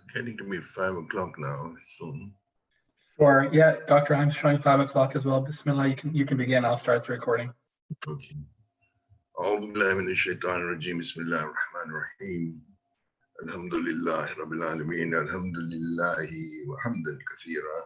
It's getting to be 5 o'clock now soon. Sure. Yeah, Doctor, I'm showing 5 o'clock as well. Bismillah, you can begin. I'll start the recording. Okay. أعوذ بالله من الشيطان الرجيم بسم الله الرحمن الرحيم الحمد لله رب العالمين الحمد لله وحمدا كثيرا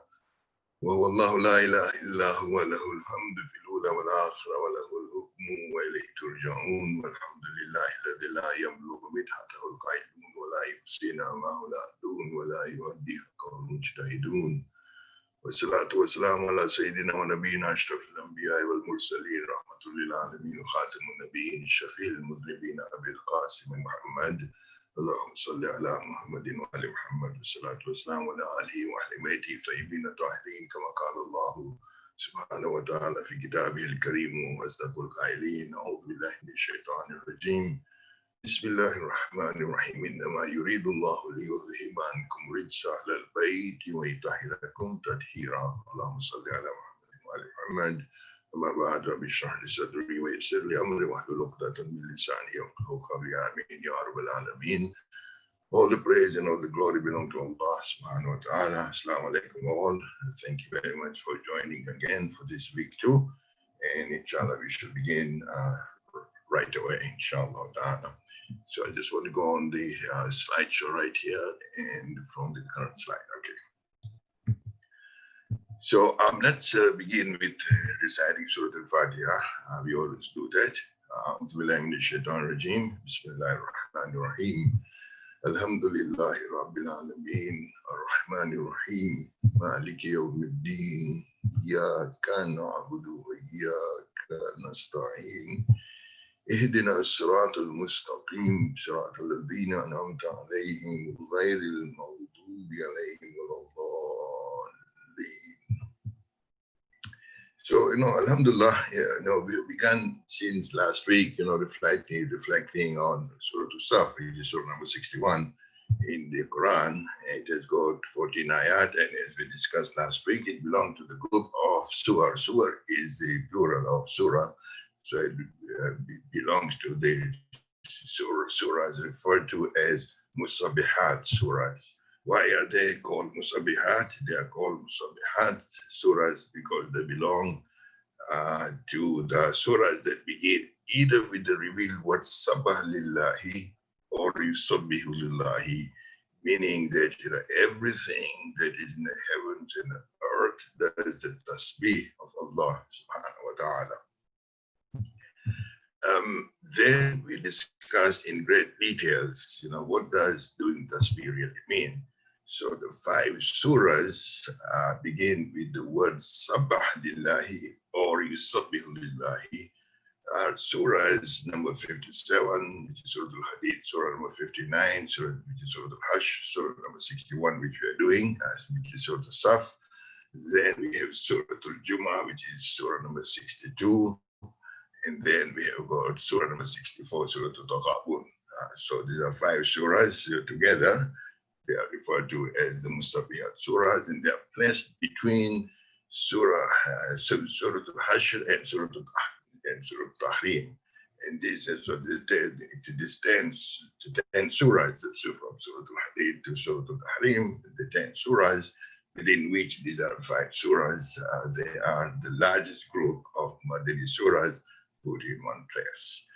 وهو الله لا إله إلا هو له الحمد في الأولى والآخرة وله الحكم وإليه ترجعون والحمد لله الذي لا يبلغ مدحته القائلون ولا يحصي نعمه العادون ولا يؤدي حقه المجتهدون والصلاة والسلام على سيدنا ونبينا أشرف الأنبياء والمرسلين رحمة للعالمين وخاتم النبيين الشفيع المذنبين أبي القاسم محمد اللهم صل على محمد وآل محمد والصلاة والسلام على آله وأهل بيته الطيبين الطاهرين كما قال الله سبحانه وتعالى في كتابه الكريم وأصدق القائلين أعوذ بالله من الشيطان الرجيم بسم الله الرحمن الرحيم إنما يريد الله ليذهب عنكم رجس أهل البيت ويطهركم تطهيرا اللهم صل على محمد وآل محمد أما بعد رب اشرح لي صدري ويسر لي أمري واحلل عقدة من لساني يفقهوا قولي آمين يا رب العالمين. All the praise and all the glory belong to Allah subhanahu wa ta'ala. Assalamu alaikum all. Thank you very much for joining again for this week too. And inshallah we shall begin right away, inshallah ta'ala. So I just want to go on the slideshow right here and from the current slide. Okay. So let's begin with reciting Surah Al-Fajr. We always do that. أعوذ بالله من الشيطان الرجيم بسم الله الرحمن الرحيم الحمد لله رب العالمين الرحمن الرحيم مالك يوم الدين إياك نعبد وإياك نستعين اهدنا الصراط المستقيم صراط الذين أنعمت عليهم غير المغضوب عليهم ولا الضالين. So, Alhamdulillah, we began since last week, reflecting on Surah Al-Saf, which is Surah number 61 in the Quran. It has got 14 ayat, and as we discussed last week, it belongs to the group of surah. Surah is the plural of surah, so it belongs to the surahs referred to as Musabihat surahs. Why are they called Musabihat? They are called Musabihat surahs because they belong to the surahs that begin either with the revealed word Sabah Lillahi or Yusabbihu Lillahi, meaning that everything that is in the heavens and the earth, that is the tasbih of Allah subhanahu wa ta'ala. Then we discussed in great details, what does doing tasbih really mean? So the 5 surahs begin with the word Sabah Lillahi or Yusabbihu Lillahi. Surahs number 57, which is Surah Al-Hadid, Surah number 59, which is Surah Al-Hajj, Surah number 61, which we are doing, which is Surah Al-Saf. Then we have Surah Al-Jumu'ah, which is Surah number 62. And then we have got Surah number 64, Surah Al-Taghabun. So these are 5 surahs together. They are referred to as the Musabihat surahs, and they are placed between Surah Al-Hashr and Surah Al-Tahrim. And this is this 10 surahs, from Surah Al-Hadid to Surah Al-Tahrim, the 10 surahs, within which these are 5 surahs. They are the largest group of Madani surahs put in one place.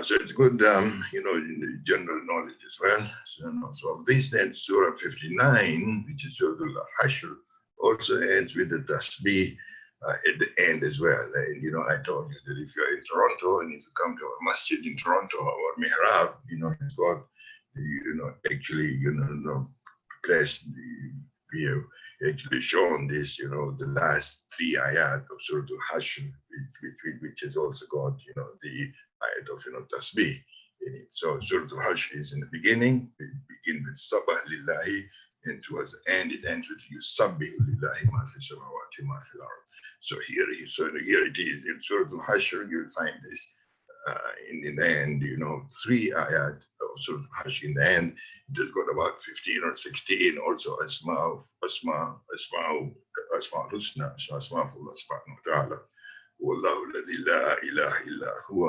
So it's good, general knowledge as well. So of this, then Surah 59, which is Surah Al-Hashr, also ends with the tasbih at the end as well. And, I told you that if you're in Toronto and if you come to a masjid in Toronto or Mihrab, it's got, placed, we have actually shown this, the last 3 ayat of Surah Al-Hashr, which has also got, the ayat of, tasbih in it. So Surah Al-Hashr is in the beginning. We begin with Sabah Lillahi, and towards the end, it ends with Yusabbihu Lillahi ma fi samawati ma fil ard. So here it is. In Surah Al-Hashr, you'll find this in the end, 3 ayat of Surah Al-Hashr in the end. It has got about 15 or 16 also Asma Husna, Asma for Allah subhanahu wa ta'ala. والله الذي لا إله إلا هو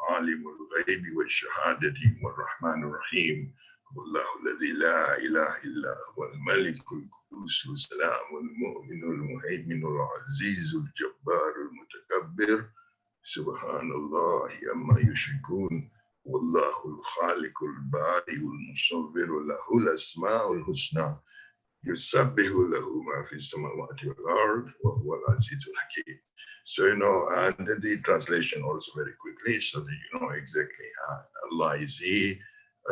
عالم الغيب والشهادة والرحمن الرحيم والله الذي لا إله إلا هو الملك القدوس السلام المؤمن المهيمن العزيز الجبار المتكبر سبحان الله عما يشركون والله الخالق البارئ المصور له الأسماء الحسنى يسبح له ما في السماوات والأرض وهو العزيز الحكيم. So, and the translation also very quickly so that you know exactly Allah is He.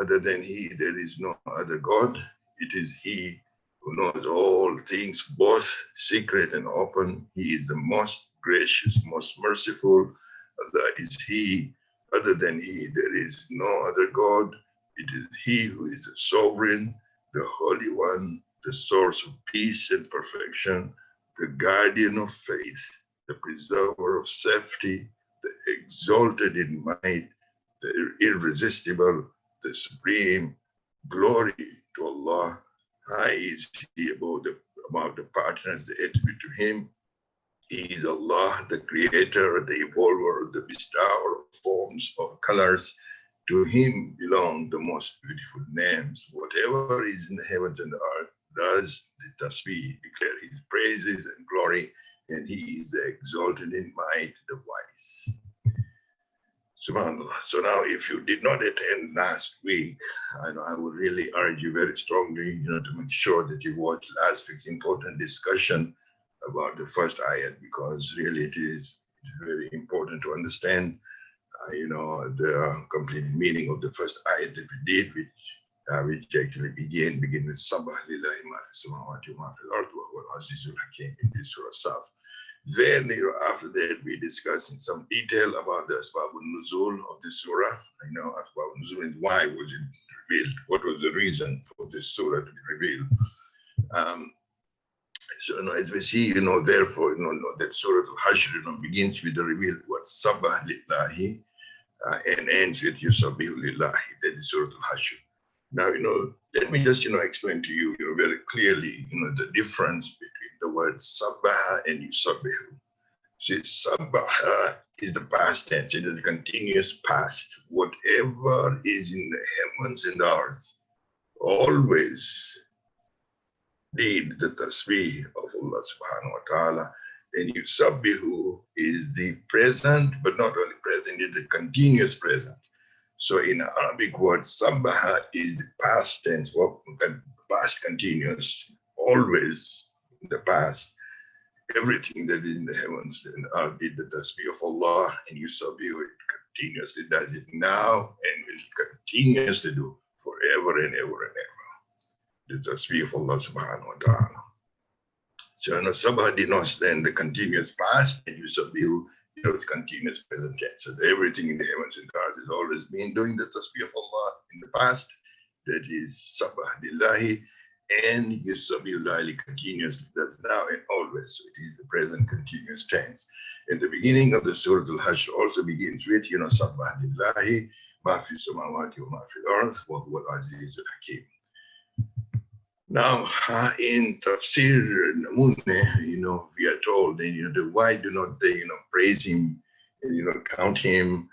Other than He, there is no other God. It is He who knows all things, both secret and open. He is the most gracious, most merciful. Allah is He. Other than He, there is no other God. It is He who is the sovereign, the Holy One, the source of peace and perfection, the guardian of faith, the preserver of safety, the exalted in might, the irresistible, the supreme. Glory to Allah. High is He above the partners, the attribute to Him. He is Allah, the creator, the evolver, the bestower of forms or colors. To Him belong the most beautiful names. Whatever is in the heavens and the earth does the tasbih, declare His praises and glory, and He is the exalted in might, the wise. SubhanAllah. So now, if you did not attend last week, I would really urge you very strongly, to make sure that you watch last week's important discussion about the first ayat, because really it's very important to understand, the complete meaning of the first ayat that we did, which actually begin with Sabah lillahi ma fi samawati wa ma fi al-ard wa huwa al-azizul hakim in this surah Saf. Then, after that, we discussed in some detail about the Asbabun Nuzul of this surah. Asbabun Nuzul and why was it revealed? What was the reason for this surah to be revealed? So, as we see, therefore, that Surah Al-Hashr, begins with the revealed word Sabah lillahi and ends with Yusabbihu lillahi. That is Surah Al-Hashr. Now, let me just, explain to you, very clearly, the difference between the words Sabah and Yusabbihu. See, Sabah is the past tense. It is the continuous past. Whatever is in the heavens and the earth always did the tasbih of Allah subhanahu wa ta'ala. And Yusabbihu is the present, but not only present, it's the continuous present. So in Arabic word, Sabbaha is past tense, past continuous, always in the past. Everything that is in the heavens and the earth did the tasbih of Allah, and Yusabbihu it continuously does it now and will continuously do forever and ever and ever. The tasbih of Allah subhanahu wa ta'ala. So Sabah denotes then the continuous past, and Yusabbihu it's continuous present tense. So everything in the heavens and earth has always been doing the tasbih of Allah in the past. That is Sabah lillahi, and Yusabbihu lillahi continuously does now and always. So it is the present continuous tense. And the beginning of the Surah Al-Hashr also begins with, Sabah lillahi, ma fi samawati wa ma fi al-ard, wa huwa al-aziz al-hakim. Now, in Tafsir Namune, we are told, why do not they, praise Him and, count Him,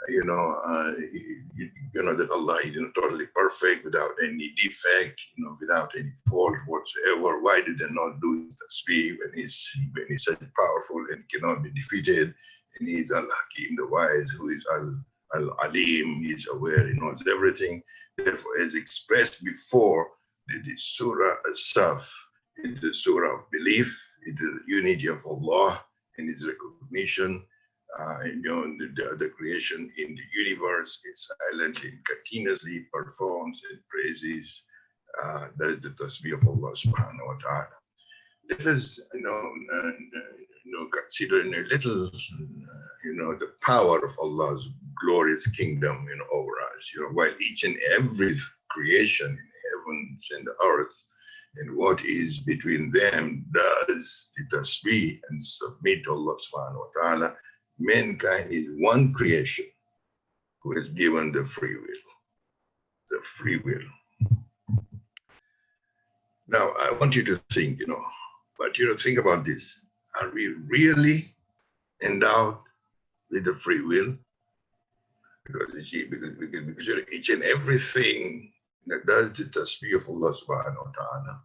that Allah is totally perfect, without any defect, without any fault whatsoever. Why do they not do His tasbih when He's such powerful and cannot be defeated? And He is Al-Hakim, the wise, who is Al-Alim, He is aware, He knows everything. Therefore, as expressed before, the Surah As-Saf is the Surah of belief, in the unity of Allah and His recognition, the creation in the universe. It silently and continuously performs and praises. That is the tasbih of Allah subhanahu wa ta'ala. Let us, consider in a little, the power of Allah's glorious kingdom, over us. While each and every creation in heavens and the earth and what is between them does the tasbih and submit to Allah subhanahu wa ta'ala, mankind is one creation who has given the free will. The free will. Now, I want you to think, think about this. Are we really endowed with the free will? Because each and everything does the tasbih of Allah subhanahu wa ta'ala.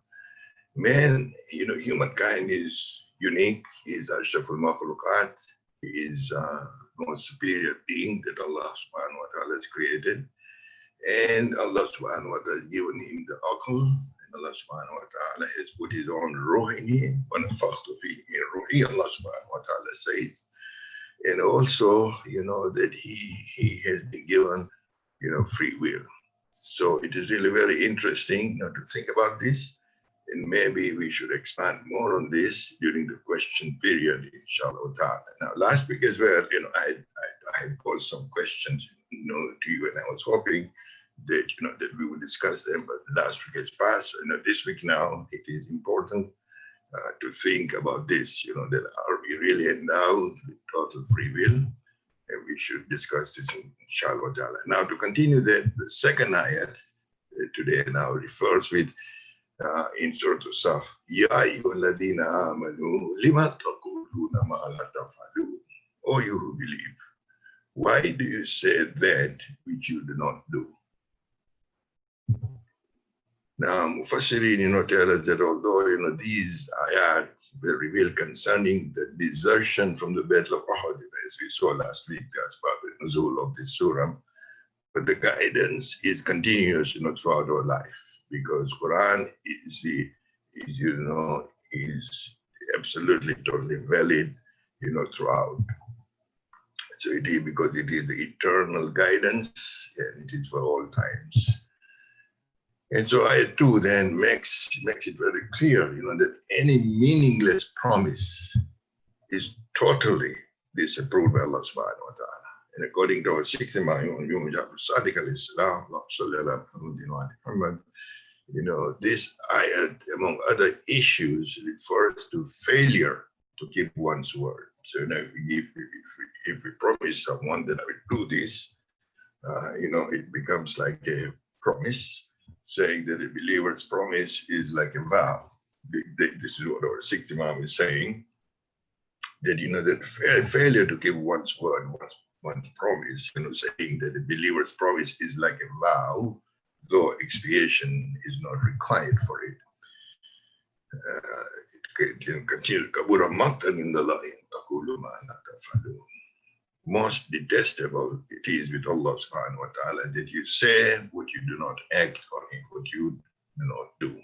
Man, humankind is unique. He is Ashraful Makhluqat. He is the most superior being that Allah subhanahu wa ta'ala has created. And Allah subhanahu wa ta'ala has given him the aql. And Allah subhanahu wa ta'ala has put his own ruh in him. وَنَفَخْتُ فِيهِ مِنْ رُوحِي, Allah subhanahu wa ta'ala says. And also, that he has been given, free will. So it is really very interesting, to think about this. And maybe we should expand more on this during the question period, inshallah ta'ala. Now, last week as well, I posed some questions, to you, and I was hoping that, that we would discuss them, but last week has passed. This week now, it is important to think about this, that are we really endowed with total free will? And we should discuss this, inshallah ta'ala. Now, to continue that, the second ayat today now refers with in Surah Saf, Ya ayyuhalladhina amanu lima taquluna ma la taf'alun. O you who believe, why do you say that which you do not do? Now, Mufassirin, tell us that although, these ayat were revealed concerning the desertion from the Battle of Uhud, as we saw last week, as part of the nuzul of this surah, but the guidance is continuous, throughout our life, because Quran is absolutely totally valid, throughout. So it is because it is eternal guidance, and it is for all times. And so ayat 2 then makes it very clear, that any meaningless promise is totally disapproved by Allah subhanahu wa ta'ala. And according to our 6th Imam, Sadiq al-Islam, this ayat, among other issues, refers to failure to keep one's word. So if we promise someone that I will do this, it becomes like a promise, saying that a believer's promise is like a vow. This is what our 6th Imam is saying, that, that failure to keep one's word, one's promise, saying that a believer's promise is like a vow, though expiation is not required for it. It continues, Kabura maqtan in the line, taqulu ma la taf'alun. Most detestable it is with Allah subhanahu wa ta'ala that you say what you do not act on it, what you do not do.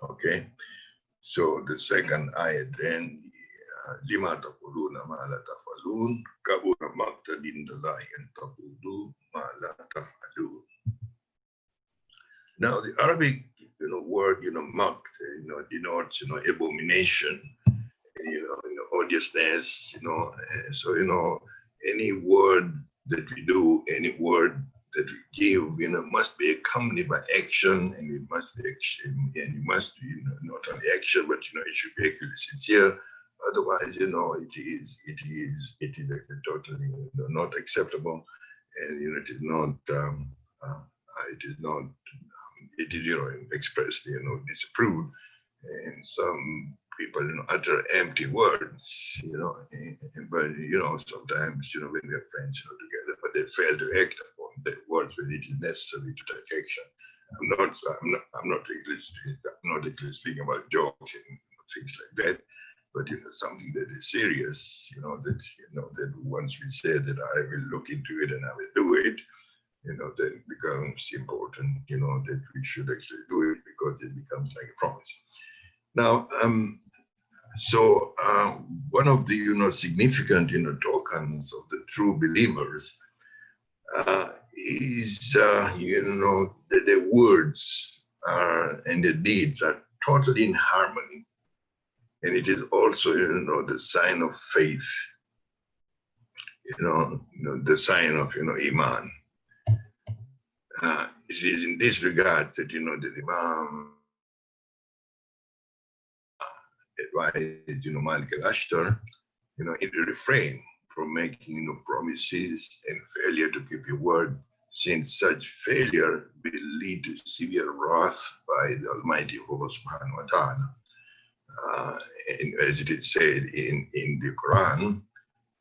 Okay? So the second ayat then, lima taquluna ma la taf'alun, kabura maqtan indallahi an taqulu ma la taf'alun. Now the Arabic word maqt denotes abomination, odiousness, so any word that we do, any word that we give, must be accompanied by action, and it must be action, and it must be not only action, but it should be actually sincere. Otherwise, it is totally not acceptable, and it is not expressly disapproved. And some people utter empty words, but sometimes when they're friends together, but they fail to act upon the words when it is necessary to take action. I'm not actually speaking about jokes and things like that, but something that is serious, that once we say that I will look into it and I will do it, then it becomes important, that we should actually do it, because it becomes like a promise. Now, so one of the significant tokens of the true believers is that their words and their deeds are totally in harmony, and it is also the sign of faith, the sign of Iman. It is in this regard that that Imam advised Malik al-Ashtar to refrain from making promises and failure to keep your word, since such failure will lead to severe wrath by the Almighty Allah subhanahu wa ta'ala. And as it is said in the Quran,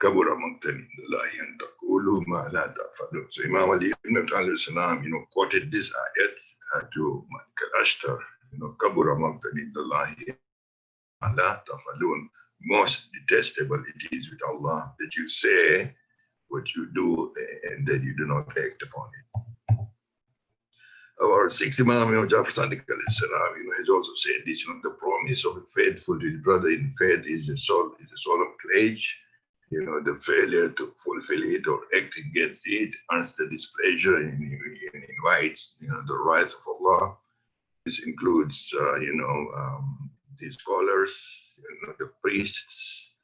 كبر مقتا عند الله أن تقولوا ما لا تفعلون. So Imam Ali ibn Abi Talib, quoted this ayat to Malik al-Ashtar, كبر مقتا عند الله ما لا تفعلون. Most detestable it is with Allah that you say what you do and that you do not act upon it. Our sixth Imam, Jafar Sadiq al-Salam, has also said this, the promise of a faithful to his brother in faith is a solemn pledge. The failure to fulfill it or act against it earns the displeasure and invites, the wrath of Allah. This includes, the scholars, the priests,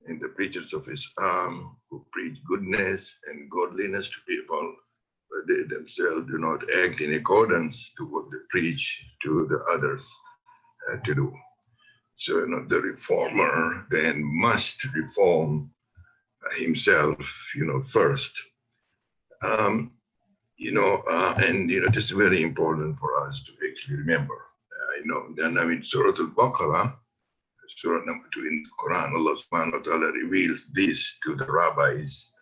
and the preachers of Islam who preach goodness and godliness to people, but they themselves do not act in accordance to what they preach to the others to do. So, the reformer then must reform himself, first. And this is very important for us to actually remember. Then Surah Al-Baqarah, Surah number 2 in the Quran, Allah subhanahu wa ta'ala reveals this to the rabbis,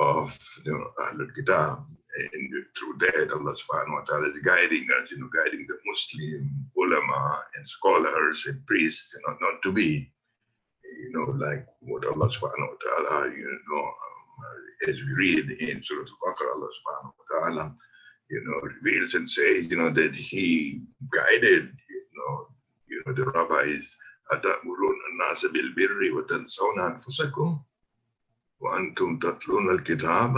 of Ahlul Kitab. And through that, Allah subhanahu wa ta'ala is guiding us, guiding the Muslim ulama and scholars and priests, not to be, like what Allah subhanahu wa ta'ala, as we read in Surah Al-Baqarah, Allah subhanahu wa ta'ala, reveals and says, that He guided, the rabbis, أَتَأْمُرُونَ النَّاسَ بِالْبِرِّ وَتَنْسَوْنَ أَنفُسَكُمْ وَأَنْتُمْ تَتْلُونَ الْكِتَابَ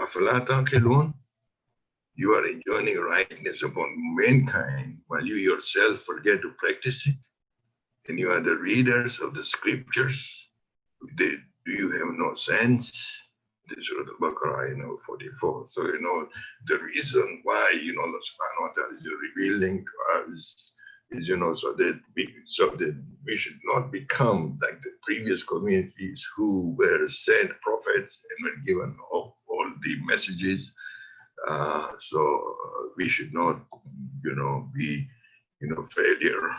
أَفَلَا تَعْقِلُونَ. You are enjoining rightness upon mankind while you yourself forget to practice it, and you are the readers of the scriptures. Do you have no sense? This is Surah Al-Baqarah, 44. So, the reason why, Allah subhanahu wa ta'ala is revealing to us is, so that we should not become like the previous communities who were sent prophets and were given all the messages. So we should not, be, failure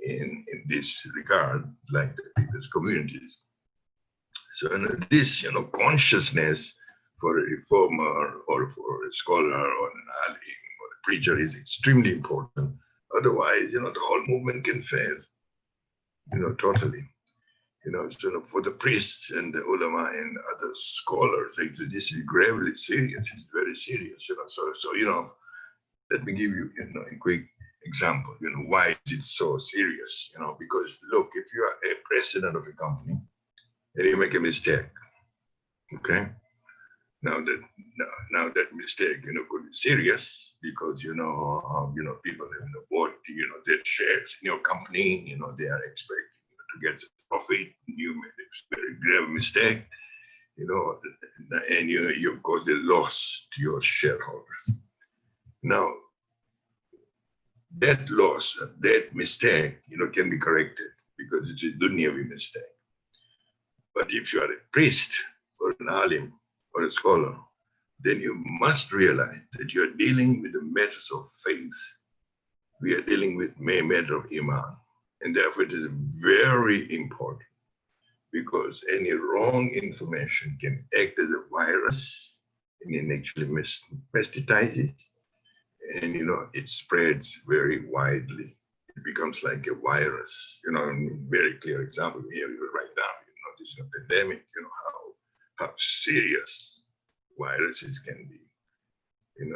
in this regard like the previous communities. So this, consciousness for a reformer or for a scholar or an alim or a preacher is extremely important. Otherwise, the whole movement can fail, totally. So for the priests and the ulama and other scholars, actually, this is gravely serious. It's very serious, So, let me give you, a quick example. Why is it so serious? Because look, if you are a president of a company and you make a mistake, okay? Now that mistake, could be serious because people have bought their shares in your company. They are expecting to get profit. You made a very grave mistake, and you caused a loss to your shareholders. Now that loss, that mistake, can be corrected because it's a dunyavi mistake. But if you are a priest or an alim or a scholar, then you must realize that you are dealing with the matters of faith. We are dealing with matter of iman. And therefore it is very important because any wrong information can act as a virus and it actually metastasizes. And, it spreads very widely. It becomes like a virus. Very clear example here right now. This is a pandemic, how serious viruses can be.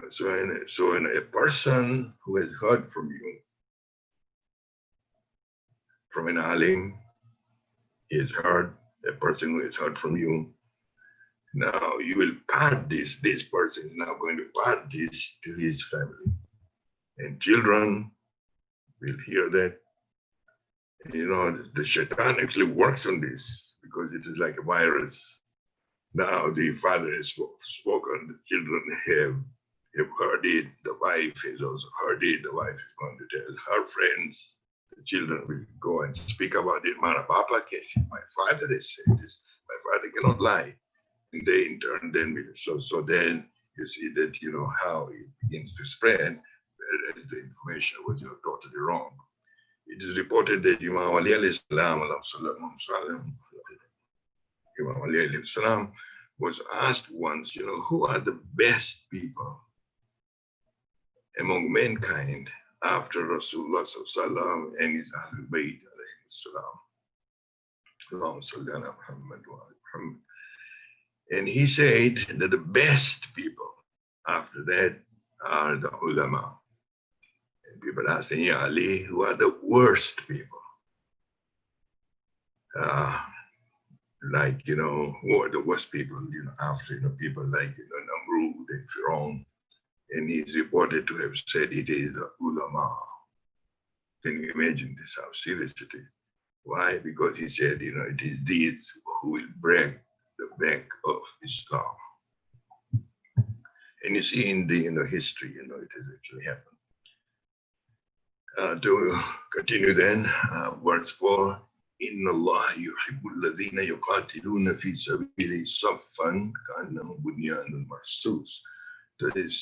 So a person who has heard from you, from an alim, he has heard, a person who has heard from you. Now you will part this person is now going to part this to his family. And children will hear that. The shaitan actually works on this because it is like a virus. Now the father has spoken, the children have heard it, the wife has also heard it, the wife is going to tell her friends, the children will go and speak about it. My father has said this, my father cannot lie. And they in turn then will, so then you see that, how it begins to spread, whereas the information was totally wrong. It is reported that Imam Ali alayhi salam Imam Ali alayhi salam was asked once, who are the best people among mankind after Rasulullah sallallahu and his Ahlul Bayt alayhi salam. Allahumma salli ala Muhammad wa ala Muhammad. And he said that the best people after that are the ulama. And people asked him, Ya Ali, who are the worst people? Like, who are the worst people, after, people like, Namrud and Firaun. And he's reported to have said it is the ulama. Can you imagine this, how serious it is? Why? Because he said, it is these who will break the back of Islam. And you see in the history, it has actually happened. To continue then, verse 4, إِنَّ اللَّهَ يُحِبُّ الَّذِينَ يُقَاتِلُونَ فِي سَبِيلِهِ صَفًّا كَأَنَّهُمْ بُنْيَانٌ مَرْصُوصٌ. This,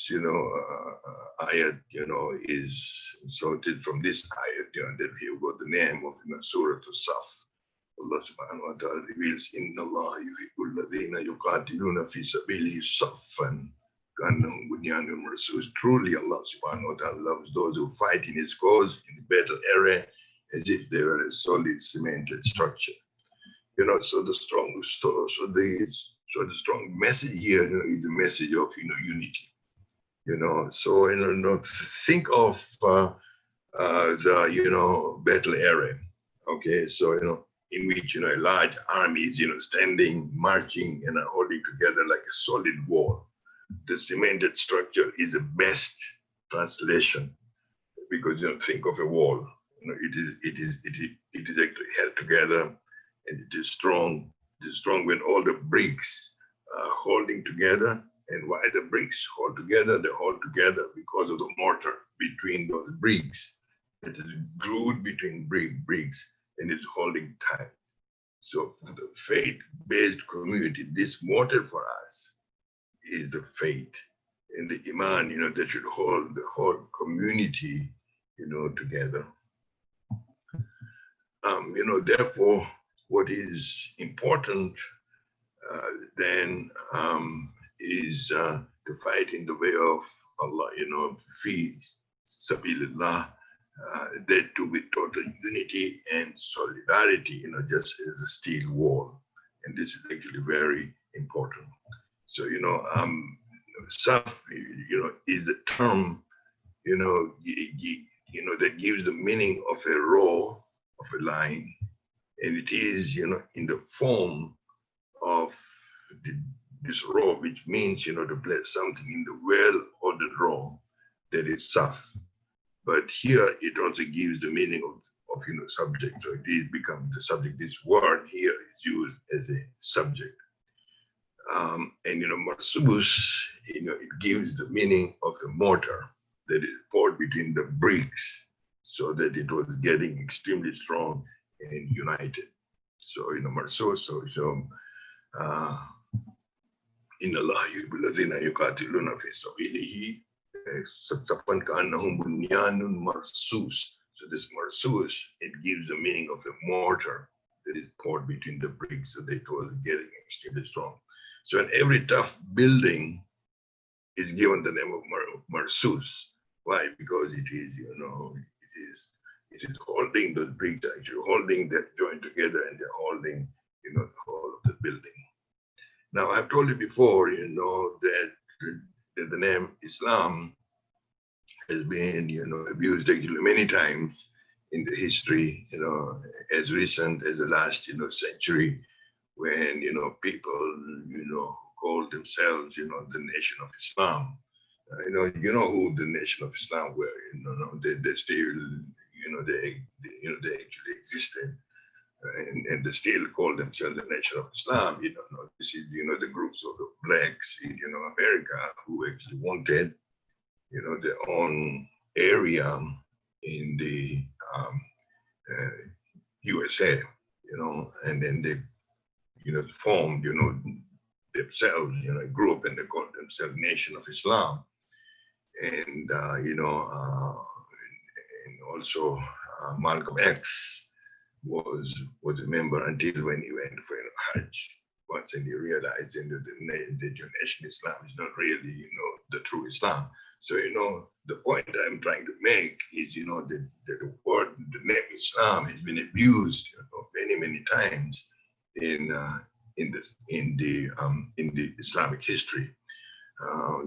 ayat, is sorted from this ayat, that we have got the name of Surah As-Saf. Allah subhanahu wa ta'ala reveals, Inna Allah yuhibbul ladhina yuqatiluna fi sabilihi saffan ka'annahum bunyanun marsus. Truly Allah subhanahu wa ta'ala loves those who fight in his cause in the battle area as if they were a solid cemented structure. So the strong message here, is the message of unity. So think of the battle area. Okay, so in which a large army is standing, marching, and holding together like a solid wall. The cemented structure is the best translation, because think of a wall. It is actually held together, and it is strong. It is strong when all the bricks are holding together. And why the bricks hold together? They hold together because of the mortar between those bricks. It is glued between bricks, and it's holding tight. So for the faith-based community, this mortar for us is the faith and the iman, that should hold the whole community, together. Therefore, what is important then is to fight in the way of Allah, fi sabilillah, that too with total unity and solidarity, just as a steel wall. And this is actually very important. So, saf, is a term, that gives the meaning of a row of a line. And it is, in the form of this row, which means, to place something in the well-ordered row, that is saf. But here it also gives the meaning of subject. So it becomes the subject. This word here is used as a subject. And marsus, it gives the meaning of the mortar that is poured between the bricks, so that it was getting extremely strong and united. So marsus, so in Allah yuhibbul ladhina yuqatiluna fi sabilihi saffan ka'annahum bunyanun marsus. So this marsus, it gives the meaning of a mortar that is poured between the bricks, so that it was getting extremely strong. So in every tough building is given the name of marsus. Why? Because it is, it is holding those bricks, actually holding that joint together, and they're holding, the whole of the building. Now, I've told you before, that the name Islam has been, abused actually many times in the history, as recent as the last, century, when, people, call themselves, the Nation of Islam. Who the Nation of Islam were. They still, they actually existed, and they still call themselves the Nation of Islam. This is, the groups of the blacks in, America, who actually wanted, their own area in the USA, and then they, formed, themselves, a group, and they called themselves Nation of Islam. And, and also Malcolm X was a member until when he went for Hajj. once and you realize that your nation Islam is not really, the true Islam. So, the point I'm trying to make is, that the word, the name Islam has been abused, many, many times in the Islamic history. Now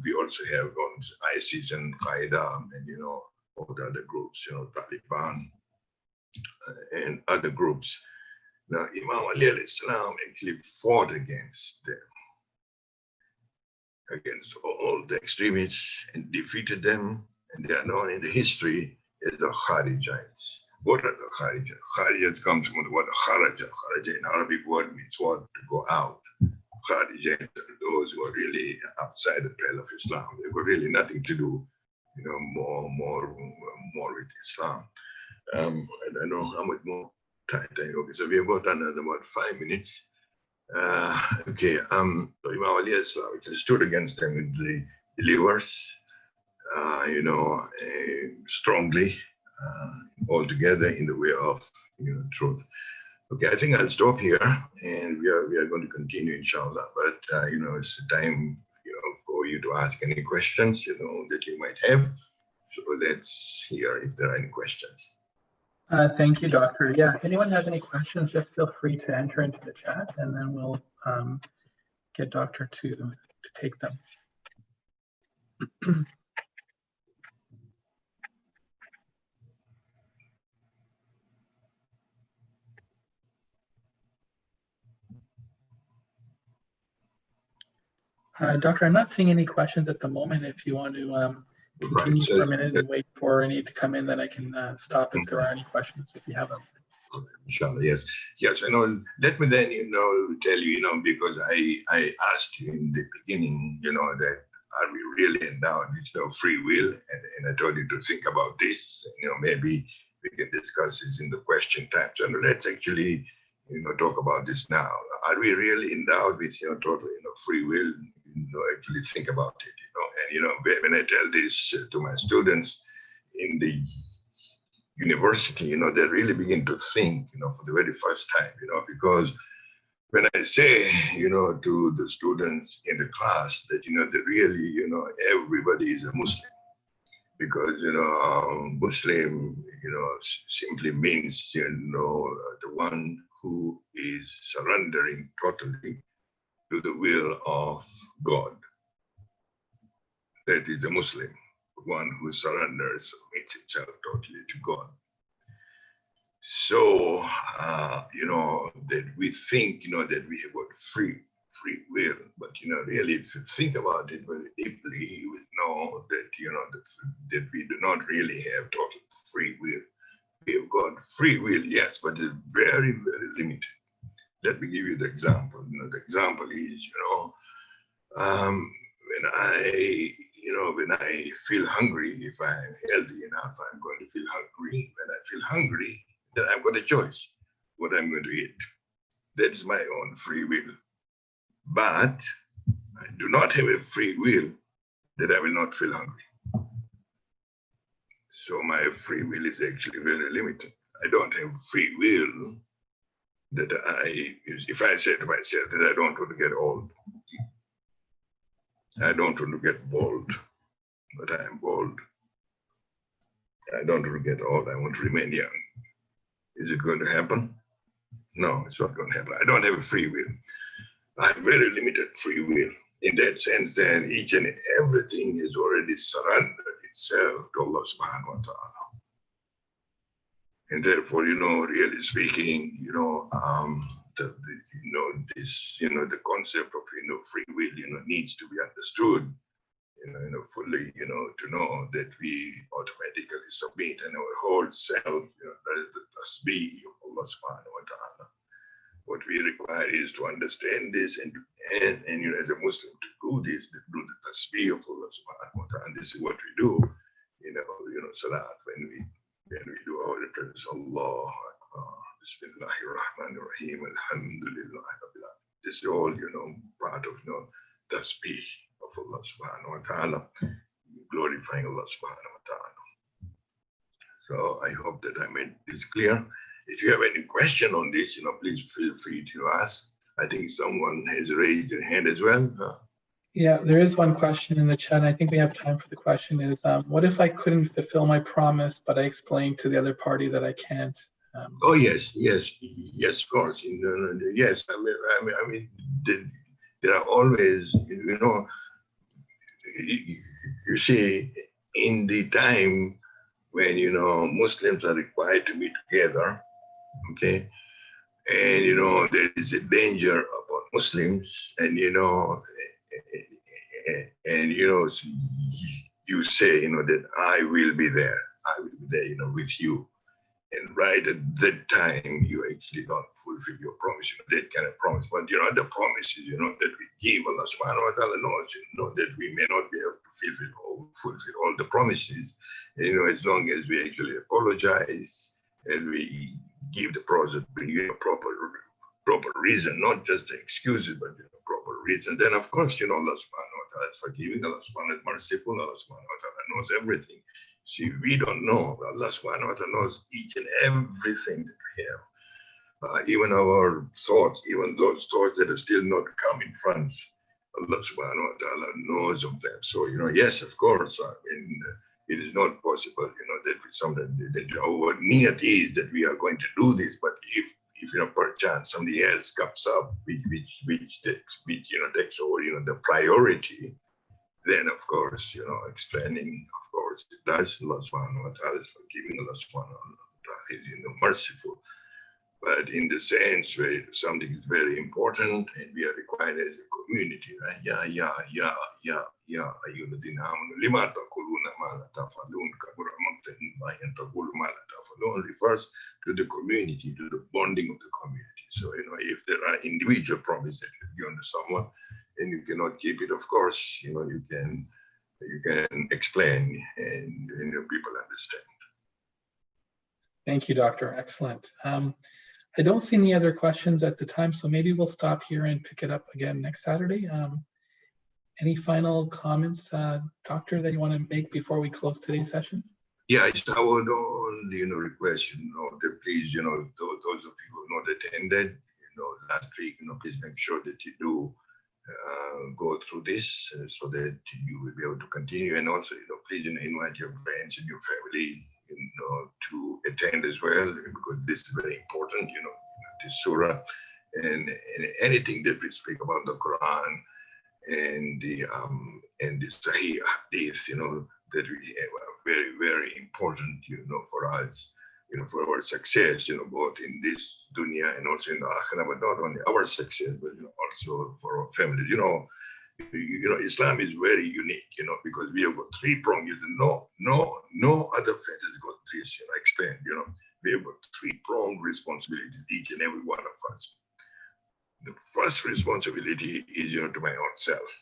we also have ISIS and Qaeda and, all the other groups, Taliban and other groups. Now, Imam Ali al-Islam actually fought against them, against all the extremists and defeated them. And they are known in the history as the Kharijites. What are the Kharijites? Kharijites comes from the word kharaja. Kharaja in Arabic word means what? To go out. Kharijites are those who are really outside the pale of Islam. They've got really nothing to do, more with Islam. I don't know how much more time. Okay, so we have got another about 5 minutes. Okay. So Imam Ali actually stood against them with the believers, strongly, altogether in the way of, truth. Okay, I think I'll stop here, and we are going to continue, inshallah. But it's time, for you to ask any questions, that you might have. So let's hear if there are any questions. Thank you, Doctor. Yeah, if anyone has any questions, just feel free to enter into the chat, and then we'll get Doctor to take them. Doctor, I'm not seeing any questions at the moment. If you want to continue for a minute and wait for any to come in, then I can stop if there are any questions, if you have them. Inshallah, yes. I know. Let me then, tell you, because I asked you in the beginning, that are we really endowed with free will? And I told you to think about this. Maybe we can discuss this in the question time. So let's actually, talk about this now. Are we really endowed with total, free will? Actually think about it. And when I tell this to my students in the university, they really begin to think, for the very first time, because when I say, to the students in the class that, that really, everybody is a Muslim, because, Muslim, simply means, the one who is surrendering totally to the will of God. That is a Muslim, one who surrenders, submits himself totally to God. So, that we think, that we have got free will, but, really, if you think about it very deeply, you will know that, that we do not really have total free will. We have got free will, yes, but it's very, very limited. Let me give you the example. The example is, when I feel hungry, if I'm healthy enough, I'm going to feel hungry. When I feel hungry, then I've got a choice what I'm going to eat. That's my own free will. But I do not have a free will that I will not feel hungry. So my free will is actually very limited. I don't have free will that if I say to myself that I don't want to get old, I don't want to get bald, but I am bald. I don't want to get old, I want to remain young. Is it going to happen? No, it's not going to happen. I don't have a free will. I have very limited free will. In that sense, then each and everything is already surrendered itself to Allah subhanahu wa ta'ala. And therefore, really speaking, the concept of, free will, needs to be understood, fully, to know that we automatically submit and our whole self, that is the tasbih of Allah subhanahu wa ta'ala. What we require is to understand this and as a Muslim to do this, to do the tasbih of Allah subhanahu wa ta'ala. And this is what we do, salat, when we do our prayers, Allah Akbar, Bismillahir Rahmanir Rahim, Alhamdulillah. This is all, part of, tasbih of Allah subhanahu wa ta'ala, glorifying Allah subhanahu wa ta'ala. So I hope that I made this clear. if you have any question on this, please feel free to ask. I think someone has raised their hand as well. Yeah, there is one question in the chat, and I think we have time for the question is, what if I couldn't fulfill my promise, but I explained to the other party that I can't? Oh, yes, of course. Yes, there are always, you see, in the time when, Muslims are required to be together, okay, and, there is a danger about Muslims, and, you say, that I will be there, with you. And right at that time, you actually don't fulfill your promise, that kind of promise. But, the promises, that we give, Allah subhanahu wa ta'ala knows, that we may not be able to fulfill all the promises, as long as we actually apologize and we give the process, proper reason, not just the excuses, but proper reasons. And of course, Allah subhanahu wa ta'ala is forgiving, Allah subhanahu wa ta'ala is merciful, Allah subhanahu wa ta'ala knows everything. See, we don't know. Allah subhanahu wa ta'ala knows each and everything that we have. Even our thoughts, even those thoughts that have still not come in front, Allah subhanahu wa ta'ala knows of them. So, yes, of course, it is not possible, that our niyat is that we are going to do this, but if perchance something else comes up, which takes over, the priority, then of course, explaining, of course, it does. Allah subhanahu wa ta'ala is forgiving, Allah subhanahu wa ta'ala is, merciful. But in the sense where something is very important and we are required as a community, right? Ayyuhallazina amanu lima taquluna ma la taf'alun kabura maqtan inda Allahi an taqulu ma la taf'alun refers to the community, to the bonding of the community. So, if there are individual promises that you've given to someone and you cannot keep it, of course, you can explain and people understand. Thank you, Doctor. Excellent. I don't see any other questions at the time, so maybe we'll stop here and pick it up again next Saturday. Any final comments, Doctor, that you want to make before we close today's session? Yeah, I would only, request, that please, those of you who have not attended, last week, please make sure that you do go through this so that you will be able to continue. And also, please, invite your friends and your family, to attend as well, because this is very important, this surah and anything that we speak about the Quran and the Sahih Hadith, that we have are very, very important, for us, for our success, both in this dunya and also in the akhirah, but not only our success, but also for our families. Islam is very unique, because we have got three prongs. No other faith has got this. I explained. We have got three-pronged responsibilities, each and every one of us. The first responsibility is, to my own self.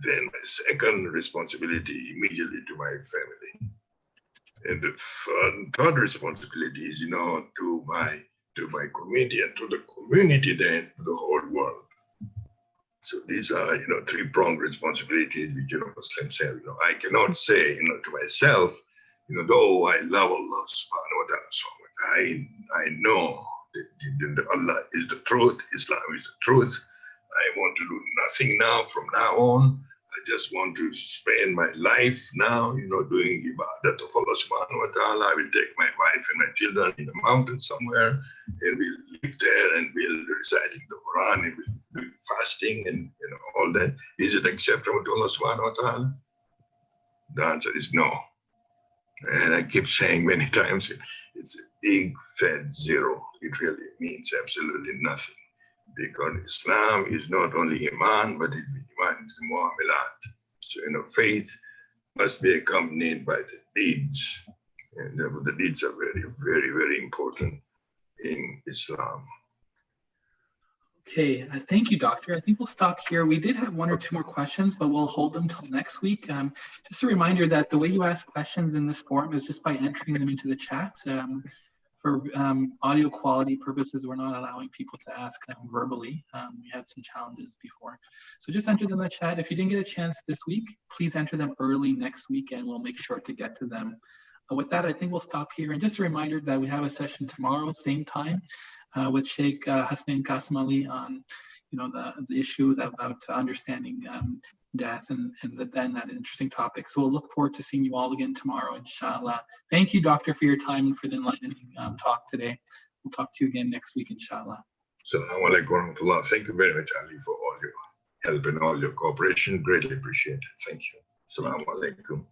Then my second responsibility immediately to my family, and the third responsibility is, to my community, and to the community, then to the whole world. So these are, three-pronged responsibilities which, Muslims have. I cannot say, to myself, though I love Allah subhanahu wa ta'ala so much, I know that Allah is the truth, Islam is the truth. I want to do nothing now from now on. I just want to spend my life now, doing ibadat of Allah subhanahu wa ta'ala. I will take my wife and my children in the mountains somewhere, and we'll live there, and we'll be reciting the Quran, and we'll do fasting, and all that. Is it acceptable to Allah subhanahu wa ta'ala? The answer is no. And I keep saying many times, it's a big fat zero. It really means absolutely nothing. Because Islam is not only Iman, but Iman is Mu'amalat. So, faith must be accompanied by the deeds. And the deeds are very, very, very important in Islam. Okay, thank you, Doctor. I think we'll stop here. We did have one or two more questions, but we'll hold them till next week. Just a reminder that the way you ask questions in this forum is just by entering them into the chat. For audio quality purposes, we're not allowing people to ask verbally. We had some challenges before. So just enter them in the chat. If you didn't get a chance this week, please enter them early next week, and we'll make sure to get to them With that, I think we'll stop here. And just a reminder that we have a session tomorrow, same time, with Sheikh Hasnain Qasim Ali on, the issue about understanding death and that interesting topic. So we'll look forward to seeing you all again tomorrow, inshallah. Thank you, Doctor, for your time and for the enlightening talk today. We'll talk to you again next week, inshallah. Assalamu alaikum wa rahmatullah. Thank you very much, Ali, for all your help and all your cooperation. Greatly appreciated. Thank you. Assalamu alaikum.